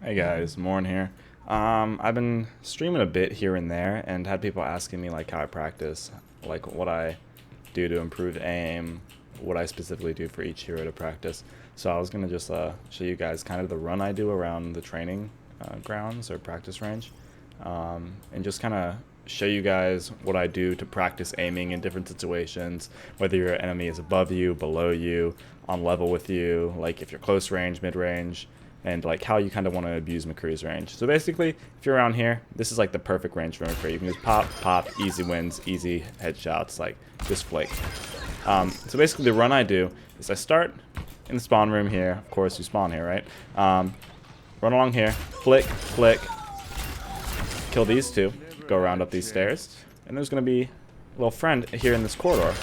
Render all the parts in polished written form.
Hey guys, Morn here. I've been streaming a bit here and there and had people asking me like how I practice, like what I do to improve aim, what I specifically do for each hero to practice. So I was gonna just show you guys kind of the run I do around the training grounds or practice range, and just kind of show you guys what I do to practice aiming in different situations, whether your enemy is above you, below you, on level with you, like if you're close range, mid range, and like how you kind of want to abuse McCree's range. So basically, if you're around here, this is like the perfect range for McCree. You can just pop, pop, easy wins, easy headshots, like just flick. So basically the run I do is I start in the spawn room here. Of course, you spawn here, right? Run along here, flick, flick, kill these two, go around up these stairs, and there's going to be a little friend here in this corridor.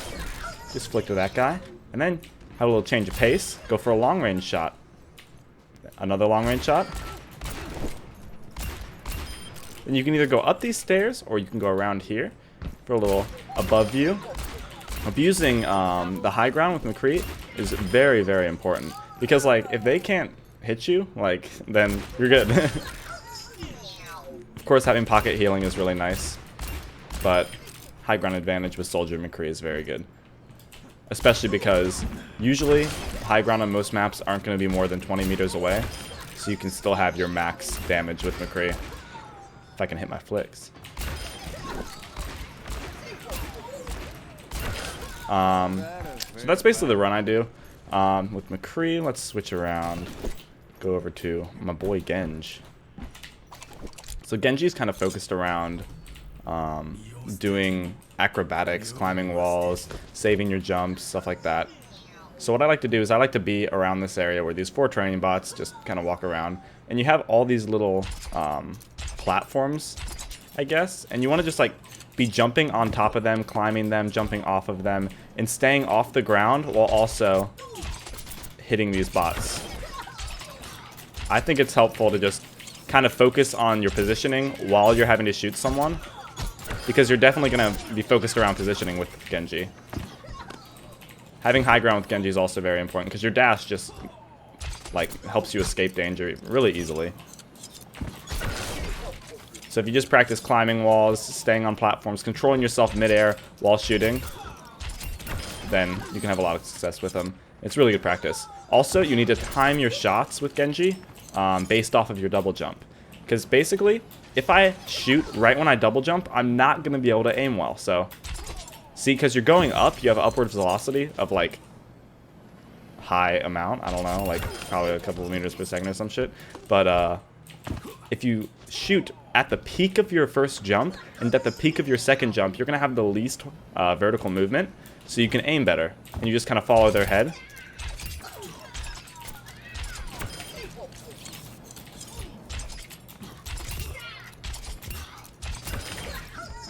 Just flick to that guy, and then have a little change of pace, go for a long range shot. Another long range shot. Then you can either go up these stairs or you can go around here for a little above view. Abusing the high ground with McCree is very, very important because like if they can't hit you, like then you're good. Of course, having pocket healing is really nice, but high ground advantage with Soldier McCree is very good. Especially because usually high ground on most maps aren't going to be more than 20 meters away, so you can still have your max damage with McCree. If I can hit my flicks. So that's basically the run I do. With McCree, let's switch around. Go over to my boy Genji. So Genji's kind of focused around doing acrobatics, climbing walls, saving your jumps, stuff like that. So what I like to do is I like to be around this area where these 4 training bots just kind of walk around, and you have all these little platforms, I guess, and you want to just like be jumping on top of them, climbing them, jumping off of them, and staying off the ground while also hitting these bots. I think it's helpful to just kind of focus on your positioning while you're having to shoot someone, because you're definitely going to be focused around positioning with Genji. Having high ground with Genji is also very important, because your dash just like helps you escape danger really easily. So if you just practice climbing walls, staying on platforms, controlling yourself midair while shooting, then you can have a lot of success with them. It's really good practice. Also, you need to time your shots with Genji based off of your double jump. Because basically, if I shoot right when I double jump, I'm not going to be able to aim well. So, see, because you're going up, you have upward velocity of like high amount. I don't know, like probably a couple of meters per second or some shit. But if you shoot at the peak of your first jump and at the peak of your second jump, you're going to have the least vertical movement. So you can aim better. And you just kind of follow their head.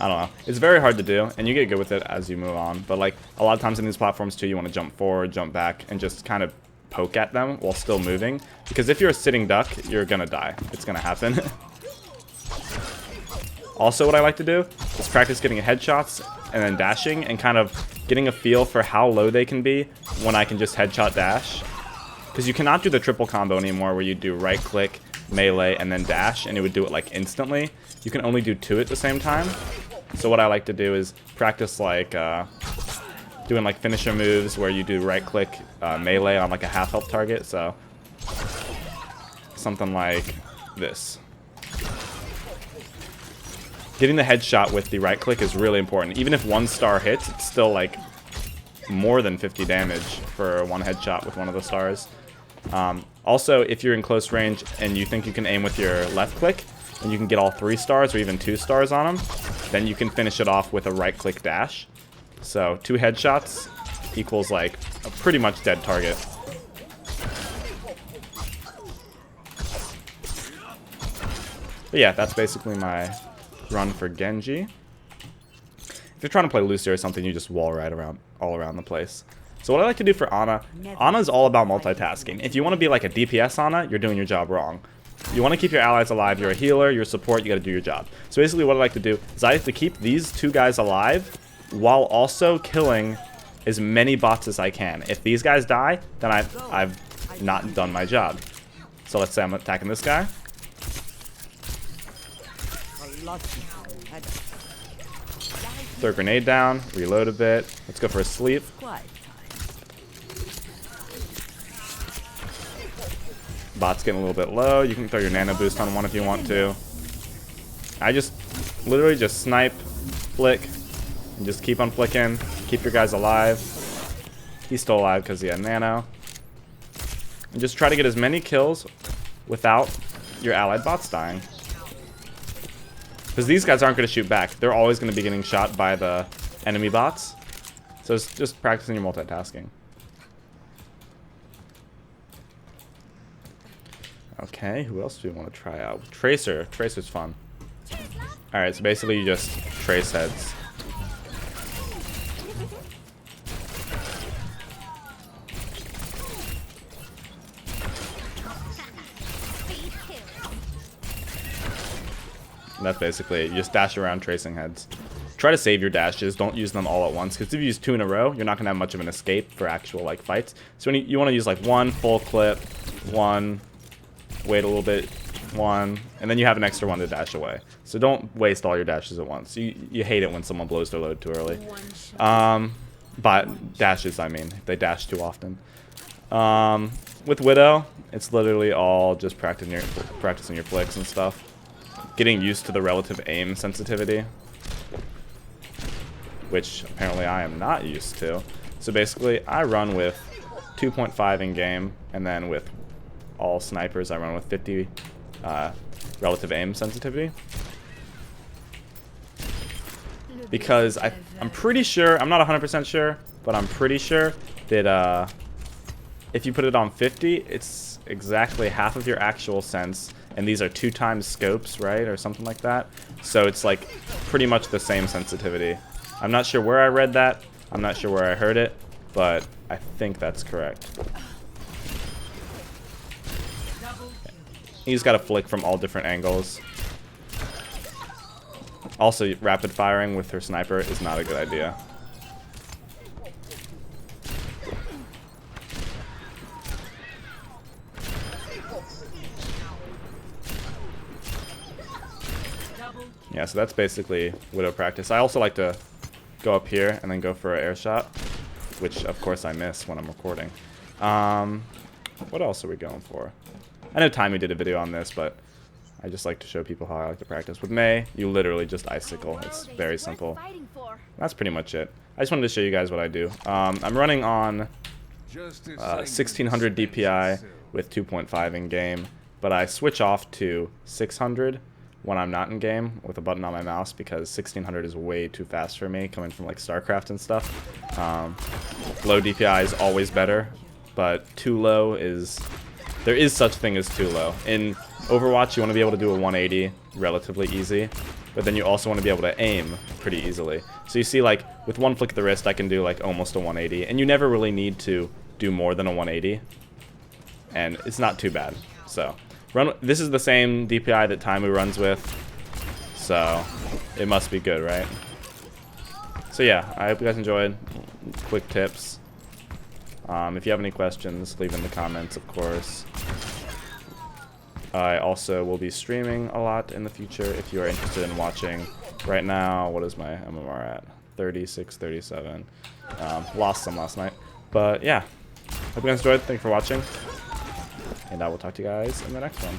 I don't know. It's very hard to do, and you get good with it as you move on. But like a lot of times in these platforms too, you want to jump forward, jump back, and just kind of poke at them while still moving. Because if you're a sitting duck, you're gonna die. It's gonna happen. Also, what I like to do is practice getting headshots and then dashing, and kind of getting a feel for how low they can be when I can just headshot dash. Because you cannot do the triple combo anymore, where you do right click, melee, and then dash, and it would do it like instantly. You can only do 2 at the same time. So what I like to do is practice like doing like finisher moves where you do right click melee on like a half health target. So something like this. Getting the headshot with the right click is really important. Even if 1 star hits, it's still like more than 50 damage for 1 headshot with one of the stars. Also, if you're in close range and you think you can aim with your left click, and you can get all 3 stars or even 2 stars on them, then you can finish it off with a right click dash. So 2 headshots equals like a pretty much dead target. But yeah, that's basically my run for Genji. If you're trying to play Lucio or something, you just wall ride around all around the place. So what I like to do for Ana, Ana is all about multitasking. If you want to be like a DPS Ana, you're doing your job wrong. You want to keep your allies alive. You're a healer, you're a support, you got to do your job. So basically what I like to do is I like to keep these 2 guys alive while also killing as many bots as I can. If these guys die, then I've not done my job. So let's say I'm attacking this guy. Throw a grenade down, reload a bit. Let's go for a sleep. Bot's getting a little bit low. You can throw your nano boost on one if you want to. I just literally just snipe, flick, and just keep on flicking. Keep your guys alive. He's still alive because he had nano. And just try to get as many kills without your allied bots dying. Because these guys aren't going to shoot back. They're always going to be getting shot by the enemy bots. So it's just practicing your multitasking. Okay, who else do we want to try out? Tracer. Tracer's fun. Alright, so basically you just trace heads. And that's basically it. You just dash around tracing heads. Try to save your dashes. Don't use them all at once, because if you use 2 in a row, you're not going to have much of an escape for actual like fights. So when you want to use like 1 full clip, 1, wait a little bit, 1, and then you have an extra 1 to dash away. So don't waste all your dashes at once. You hate it when someone blows their load too early. But dashes, I mean, if they dash too often. With Widow, it's literally all just practicing your flicks and stuff. Getting used to the relative aim sensitivity, which apparently I am not used to. So basically, I run with 2.5 in game, and then with all snipers, I run with 50 relative aim sensitivity. Because I'm pretty sure, I'm not 100% sure, but I'm pretty sure that if you put it on 50, it's exactly half of your actual sense, and these are 2 times scopes, right, or something like that. So it's like pretty much the same sensitivity. I'm not sure where I read that, I'm not sure where I heard it, but I think that's correct. He's got a flick from all different angles. Also, rapid firing with her sniper is not a good idea. Yeah, so that's basically Widow practice. I also like to go up here and then go for an air shot, which of course I miss when I'm recording. What else are we going for? I know Timmy did a video on this, but I just like to show people how I like to practice. With Mei, you literally just icicle. It's very simple. That's pretty much it. I just wanted to show you guys what I do. I'm running on 1600 DPI with 2.5 in game, but I switch off to 600 when I'm not in game with a button on my mouse, because 1600 is way too fast for me coming from like StarCraft and stuff. Low DPI is always better, but too low is... There is such thing as too low. In Overwatch, you want to be able to do a 180 relatively easy, but then you also want to be able to aim pretty easily. So you see, like, with one flick of the wrist, I can do like almost a 180, and you never really need to do more than a 180, and it's not too bad. So this is the same DPI that Taimu runs with, so it must be good, right? So yeah, I hope you guys enjoyed. Quick tips. If you have any questions, leave in the comments, of course. I also will be streaming a lot in the future if you are interested in watching. Right now, what is my MMR at? 36, 37. Lost some last night. But yeah, hope you guys enjoyed. Thank you for watching. And I will talk to you guys in the next one.